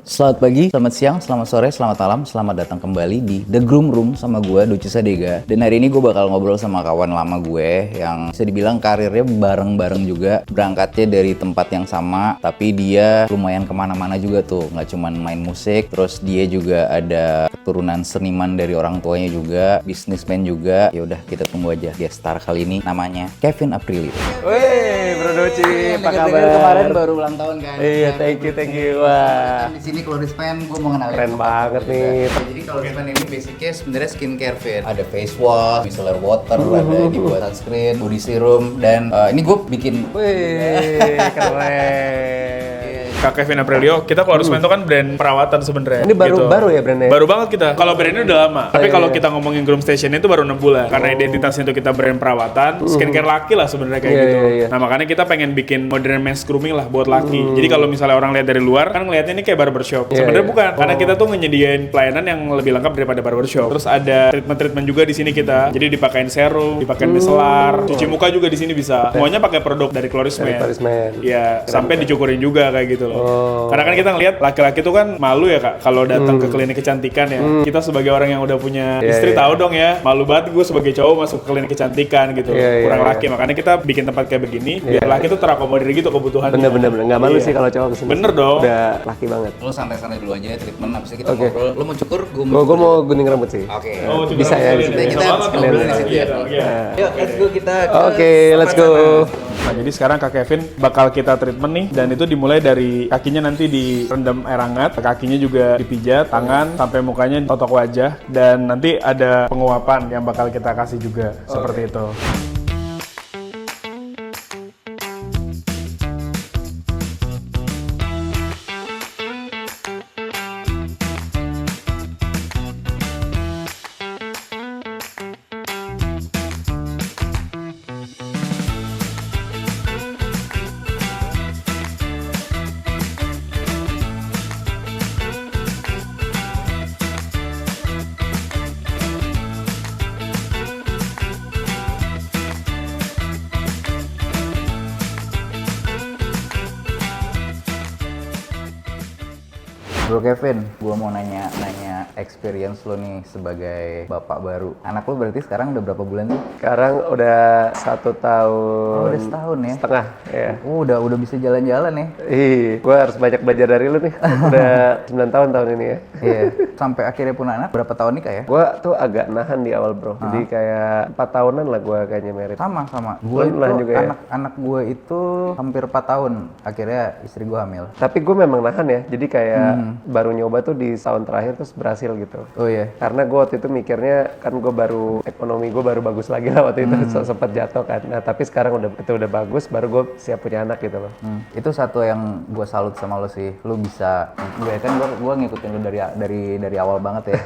Selamat pagi, selamat siang, selamat sore, selamat malam, selamat datang kembali di The Groom Room sama gue, Duci Sadega. Dan hari ini gue bakal ngobrol sama kawan lama gue yang bisa dibilang karirnya bareng-bareng juga. Berangkatnya dari tempat yang sama, tapi dia lumayan kemana-mana juga tuh. Nggak cuman main musik, terus dia juga ada keturunan seniman dari orang tuanya juga, bisnismen juga. Ya udah kita tunggu aja guest star kali ini, namanya Kevin Aprilio. Wih, Bro Duci, apa kabar? Kemarin baru ulang tahun kan? Iya, thank you. Wah, Di sini Clorispan gue mau kenalin. keren banget nih. Jadi Clorispan ini basicnya sebenarnya skincare fit. Ada face wash, micellar water, ada dibuat sunscreen, body serum, dan ini gue bikin. Wih, keren. Kak Kevin Aprilio, kita Clorispan itu kan brand perawatan sebenarnya. Ini baru ya brandnya? Baru banget kita. Kalau brandnya udah lama. Tapi kalau iya. kita ngomongin Groom Station itu baru 6 bulan. Karena identitasnya itu kita brand perawatan, skincare laki lah sebenarnya kayak Iya, gitu. iya. Nah makanya kita pengen bikin modern men's grooming lah buat laki. Jadi kalau misalnya orang lihat dari luar kan ngelihatnya ini kayak barbershop. Iya, Sebenarnya iya. bukan. Karena kita tuh nyediain pelayanan yang lebih lengkap daripada barbershop. Terus ada treatment-treatment juga di sini kita. Jadi dipakein serum, dipakein micellar, cuci muka juga di sini bisa. Semuanya pakai produk dari Clorispan. Clorispan. Iya, sampai dicukurin juga kayak gitu loh. Karena kan kita ngelihat laki-laki tuh kan malu ya Kak kalau datang ke klinik kecantikan ya. Kita sebagai orang yang udah punya istri tahu dong ya, malu banget gue sebagai cowok masuk ke klinik kecantikan gitu. Kurang laki. Makanya kita bikin tempat kayak begini biar laki tuh terakomodir gitu kebutuhannya. Bener. Nggak malu sih kalau cowok kesini. Bener dong. Udah laki banget. Lo santai-santai dulu aja treatment, abis itu kita ngobrol. Lo mau cukur, gue Gue mau gunting rambut sih. Oke. Oh, cukup Bisa ya di sekalian sini. Kita ngobrol di situ ya. Yuk, let's go kita. Oke, let's go. Nah, jadi sekarang Kak Kevin bakal kita treatment nih, dan itu dimulai dari kakinya nanti direndam air hangat, kakinya juga dipijat, tangan sampai mukanya totok wajah, dan nanti ada penguapan yang bakal kita kasih juga seperti itu. Bro Kevin, gue mau nanya experience lo nih sebagai bapak baru. Anak lo berarti sekarang udah berapa bulan sih? Sekarang udah 1 tahun. Oh, udah setahun ya? Setengah, ya. Oh, udah bisa jalan-jalan ya? Gue harus banyak belajar dari lu nih. Udah 9 tahun ini ya. Iya. Sampai akhirnya punya anak, berapa tahun nikah ya? Gue tuh agak nahan di awal bro. Jadi kayak 4 tahunan lah gue kayaknya merit. Sama. Gue itu Nahan juga ya? anak gue itu hampir 4 tahun. Akhirnya istri gue hamil. Tapi gue memang nahan ya. Jadi kayak baru nyoba tuh di tahun terakhir terus berhasil gitu. Oh iya. Karena gue waktu itu mikirnya kan gue baru ekonomi gue baru bagus lagi lah waktu itu sempat jatuh kan. Nah tapi sekarang udah bagus, baru gue siap punya anak gitu loh. Itu satu yang gue salut sama lo sih. Lo bisa, gue kan gue ngikutin lo dari awal banget ya.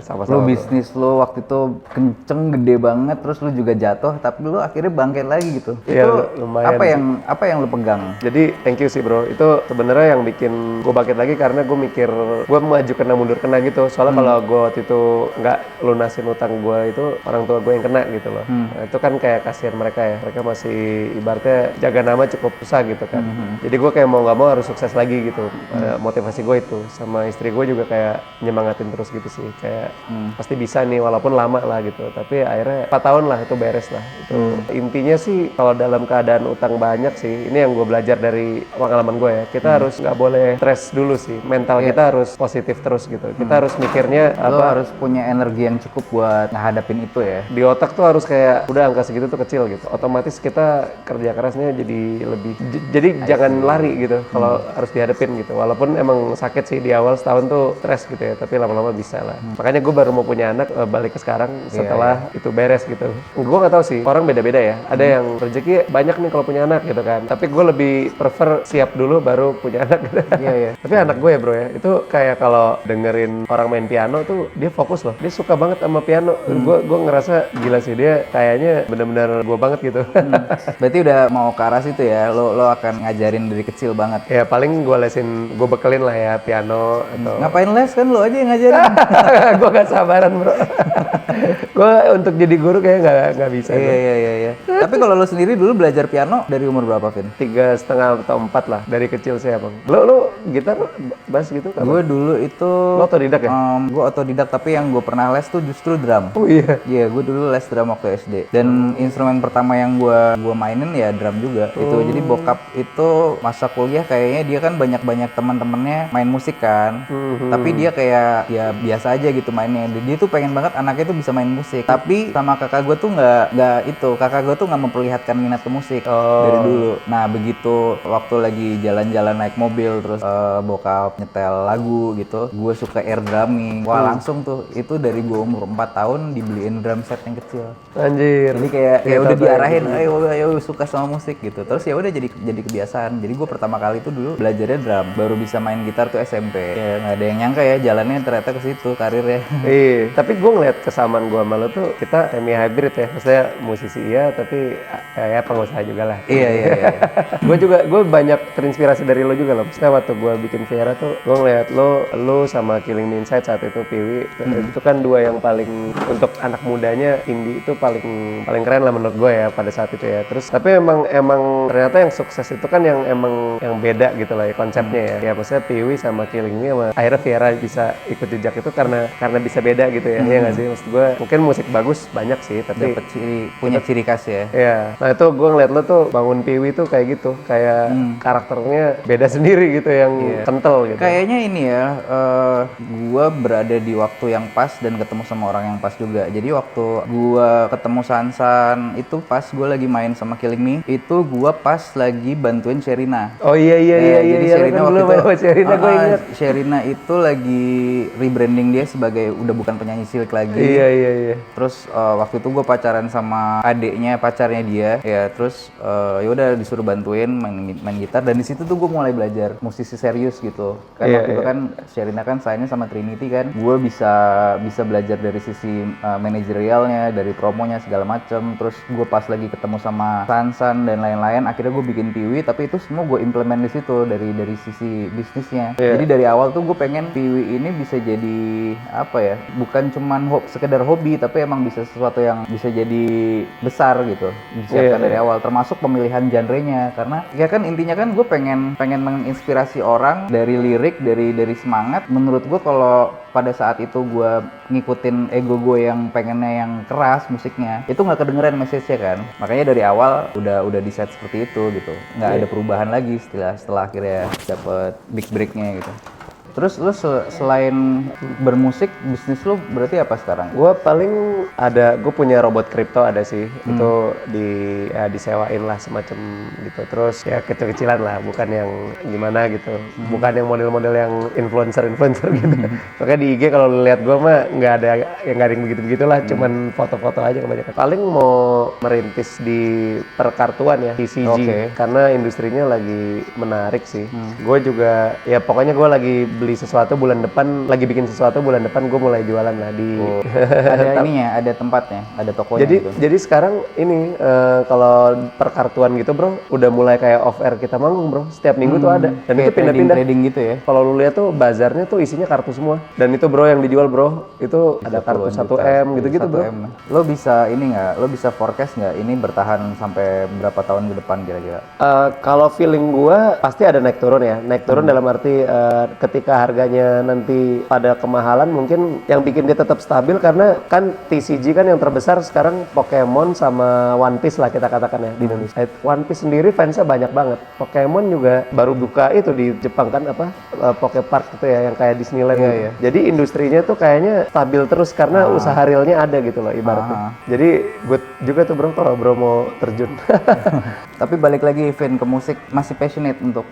Sama-sama. Lo bisnis lo waktu itu kenceng gede banget, terus lo juga jatuh, tapi lo akhirnya bangkit lagi gitu. Iya, Itu lumayan. apa yang lo pegang? Jadi thank you sih bro. Itu sebenarnya yang bikin gue bangkit lagi karena gue mikir gue maju kena mundur kena gitu. Soalnya kalau gue waktu itu nggak lunasin utang gue itu orang tua gue yang kena gitu loh. Nah, itu kan kayak kasihan mereka ya. Mereka masih ibaratnya jaga nama cukup susah gitu kan. Jadi gue kayak mau nggak mau harus sukses lagi gitu. Motivasi gue itu sama istri gue juga kayak nyemangatin terus gitu sih. Kayak pasti bisa nih walaupun lama lah gitu. Tapi akhirnya 4 tahun lah itu beres lah. Itu intinya sih kalau dalam keadaan utang banyak sih. Ini yang gue belajar dari pengalaman gue ya. Kita harus nggak boleh stres dulu sih. Mental kita harus positif terus gitu. Kita harus mikirnya Lo harus punya energi yang cukup buat ngehadapin itu ya. di otak tuh harus kayak udah angka segitu tuh kecil gitu. Otomatis kita kerja kerasnya jadi lebih jadi jangan lari gitu kalau harus dihadapin gitu. Walaupun emang sakit sih di awal setahun tuh stres gitu ya, tapi lama-lama bisa lah. Makanya gue baru mau punya anak balik ke sekarang setelah itu beres gitu. Gue nggak tahu sih, orang beda-beda ya. Ada yang rezeki banyak nih kalau punya anak gitu kan. Tapi gue lebih prefer siap dulu baru punya anak gitu. Iya. Tapi anak gue ya bro ya, itu kayak kalau dengerin orang main piano tuh dia fokus loh, dia suka banget sama piano. Gue ngerasa gila sih, dia kayaknya bener-bener gue banget gitu. Berarti udah mau ke arah situ ya, lo akan ngajarin dari kecil banget. Ya paling gue lesin, gue bekelin lah ya piano atau Ngapain les, kan lo aja yang ngajarin. gue gak sabaran bro. Gue untuk jadi guru kayak nggak bisa. Iya. Tapi kalau lo sendiri dulu belajar piano dari umur berapa, Vin? 3,5 atau 4 lah dari kecil sih abang. Lo gitar bass gitu? Gue dulu itu Lo otodidak ya? gue otodidak, tapi yang gue pernah les tuh justru drum. Oh iya. Iya, gue dulu les drum waktu SD. Dan instrumen pertama yang gue mainin ya drum juga. Itu jadi bokap itu masa kuliah kayaknya dia kan banyak teman-temannya main musik kan. Tapi dia kayak ya biasa aja gitu mainnya. Dia tuh pengen banget anaknya tuh bisa main musik. Tapi sama kakak gue tuh nggak itu. Kakak gue tuh nggak memperlihatkan minat ke musik dari dulu. Nah begitu waktu lagi jalan-jalan naik mobil terus bokap nyetel lagu gitu, gue suka air drumming. Wah langsung tuh itu dari gue umur 4 tahun dibeliin drum set yang kecil. Anjir. Jadi kayak udah diarahin, ayo suka sama musik gitu. Terus ya udah jadi kebiasaan. Jadi gue pertama kali tuh dulu belajarnya drum, baru bisa main gitar tuh SMP. Ya nggak ada yang nyangka ya jalannya ternyata ke situ karirnya. Iya, tapi gue ngeliat kesamaan gue sama lo tuh kita semi hybrid ya, maksudnya musisi iya, tapi ya pengusaha juga lah. Iya. gue banyak terinspirasi dari lo juga loh. Maksudnya waktu gue bikin Viera tuh, gue ngeliat lo sama Killing Me Inside saat itu Piwi, itu kan dua yang paling untuk anak mudanya indie itu paling keren lah menurut gue ya pada saat itu ya. Terus tapi emang ternyata yang sukses itu kan yang beda gitu lah ya konsepnya ya. Ya maksudnya Piwi sama Killing Me sama akhirnya Viera bisa ikut jejak itu karena bisa beda gitu ya. Iya nggak sih? Maksud gue mungkin musik bagus banyak sih, tapi Dapat punya ciri khas ya. iya. Nah itu gue ngeliat lo tuh bangun Piwi tuh kayak gitu, kayak karakternya beda sendiri gitu yang kental gitu. Kayaknya ini ya, gue berada di waktu yang pas dan ketemu sama orang yang pas juga. Jadi waktu gue ketemu Sansan itu pas gue lagi main sama Killing Me, itu gue pas lagi bantuin Sherina. Oh iya. Jadi Sherina kan waktu dulu itu, Sherina gue ingat. Sherina itu lagi rebranding dia sebagai udah bukan penyanyi cilik lagi. Iya. Terus waktu itu gue pacaran sama adeknya pacarnya dia, ya terus ya udah disuruh bantuin main gitar, dan di situ tuh gue mulai belajar musisi serius gitu. Kan waktu itu kan Sherina kan sign-nya sama Trinity kan, gue bisa belajar dari sisi manajerialnya, dari promonya segala macem. Terus gue pas lagi ketemu sama Sansan dan lain-lain, akhirnya gue bikin Piwi, tapi itu semua gue implement di situ dari sisi bisnisnya. Jadi dari awal tuh gue pengen Piwi ini bisa jadi apa ya, bukan cuman sekedar hobi, tapi emang bisa sesuatu yang bisa jadi besar gitu, disiapkan dari awal, termasuk pemilihan genre-nya. Karena ya kan intinya kan gue pengen menginspirasi orang dari lirik, dari semangat. Menurut gue kalau pada saat itu gue ngikutin ego gue yang pengennya yang keras musiknya, itu nggak kedengeran message-nya kan. Makanya dari awal udah di set seperti itu gitu, nggak ada perubahan lagi setelah akhirnya dapet big break-nya gitu. Terus lu selain bermusik, bisnis lu berarti apa sekarang? Gue gue punya robot kripto ada sih, itu disewain lah semacam gitu. Terus ya kecil-kecilan lah, bukan yang gimana gitu, bukan yang model-model yang influencer gitu. Makanya di IG kalau lu lihat gue mah nggak ada yang begitu-begitulah, cuman foto-foto aja kebanyakan. Paling mau merintis di perkartuan ya, TCG, karena industrinya lagi menarik sih. Gue juga ya pokoknya gue lagi beli sesuatu bulan depan, lagi bikin sesuatu bulan depan, gue mulai jualan lah di ada ininya, ada tempatnya, ada tokonya gitu. Jadi sekarang ini kalau perkartuan gitu bro, udah mulai kayak off air kita manggung bro, setiap minggu tuh ada, dan itu pindah-pindah trading gitu ya. Kalau lu lihat tuh bazarnya tuh isinya kartu semua, dan itu bro yang dijual bro itu ada kartu 1M gitu-gitu bro. Lo bisa ini nggak, lo bisa forecast nggak ini bertahan sampai berapa tahun ke depan kira-kira? Kalau feeling gua pasti ada naik turun ya, naik turun dalam arti ketika harganya nanti pada kemahalan, mungkin yang bikin dia tetap stabil karena kan TCG kan yang terbesar sekarang Pokemon sama One Piece lah kita katakan ya di Indonesia. One Piece sendiri fansnya banyak banget. Pokemon juga baru buka itu di Jepang kan Poke Park gitu ya, yang kayak Disneyland gitu. Iya. Jadi industrinya tuh kayaknya stabil terus karena usaha realnya ada gitu loh ibaratnya. Jadi good juga tuh bro kalau bro mau terjun. Tapi balik lagi Vin ke musik, masih passionate untuk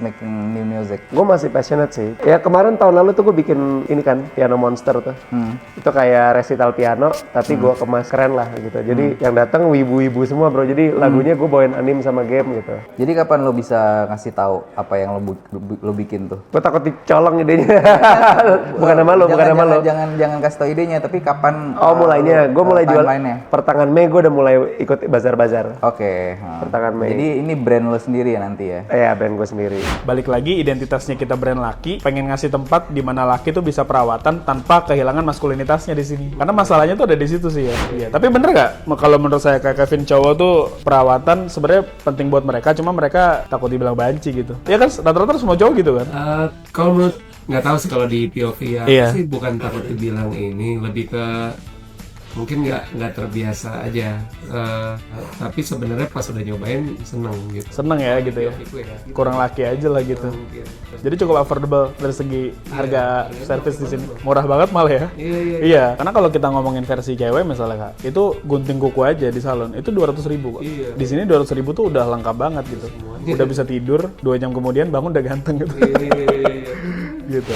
making new music? Gue masih passionate sih. Ya kemarin tahun lalu tuh gue bikin ini kan Piano Monster tuh. Itu kayak resital piano tapi gue kemas keren lah gitu. Jadi yang datang wibu-wibu semua bro. Jadi lagunya gue bawain anime sama game gitu. Jadi kapan lo bisa ngasih tahu apa yang lo bikin tuh? Gue takut dicolong idenya. bukan nama lo. Jangan kasih tau idenya, tapi kapan? Mulainya. Gue mulai jual timeline-nya? pertengahan Mei, gue udah mulai ikut bazar-bazar. Oke. Pertengahan Mei. Jadi ini brand lo sendiri ya nanti ya? Iya, brand gue sendiri. Balik lagi identitasnya kita brand laki. laki pengen ngasih tempat di mana laki tuh bisa perawatan tanpa kehilangan maskulinitasnya di sini. Karena masalahnya tuh ada di situ sih ya. Iya, tapi bener nggak kalau menurut saya kayak Kevin cowok tuh perawatan sebenarnya penting buat mereka, cuma mereka takut dibilang banci gitu. Ya kan rata-rata semua cowok gitu kan. Kalau menurut nggak tahu sih kalau di POV ya, Iya. sih bukan takut dibilang ini, lebih ke mungkin nggak terbiasa aja. Tapi sebenarnya pas udah nyobain seneng gitu. Seneng ya gitu ya. Itu ya. Kurang laki aja lah gitu. Mungkin. Jadi cukup affordable dari segi harga servis di sini. Murah banget malah ya. Iya. Iya, karena kalau kita ngomongin versi cewek misalnya Kak, itu gunting kuku aja di salon itu 200.000 kok. Iya. Di sini 200.000 tuh udah lengkap banget gitu. Udah bisa tidur 2 jam kemudian bangun udah ganteng gitu. Iya. Gitu.